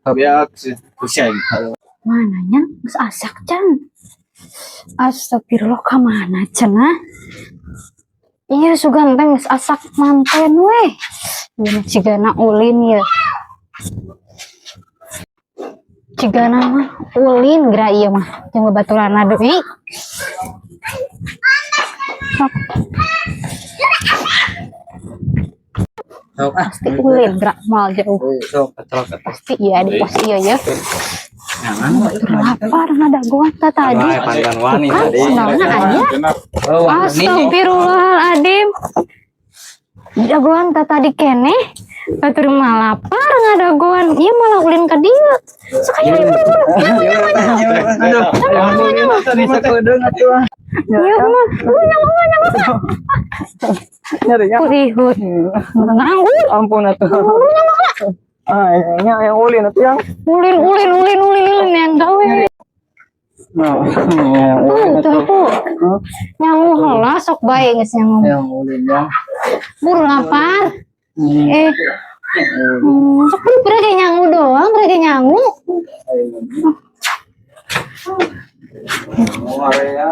biak pusing. Mananya geus asak can. Astagfirullah ka mana cenah. Iya sugan teh geus asak manten weh. Ieu cigana ulin ya. Cigana mah ulin geura ieu mah. Jeung babaturanna deui. Sok. Sok Pasti ulin geura mal jauh. Sok Pasti iya di pos iya ya. Jangan Lapar ngadaguan ta tadi. pantan wani Ah, tadi. senangna aja. Oh, Astagfirullahaladzim. Jagoan ta tadi kene. Batur mah lapar ngadaguan. Ieu malah ulin ka dieu. Sakaya ieu. Aduh, tadi sakedeung atuh. Ieu mah. Nyari ya. Urihut. Nganggur. Ampun atuh. Ah, yang ulin atuh yang. Ulin yang gawe. Tuh. Nyangu heula sok bae geus nyangu. Yang ulin yang. Buru lapar. Sok berarti nyangu doang, berarti nyangu. Oh, area.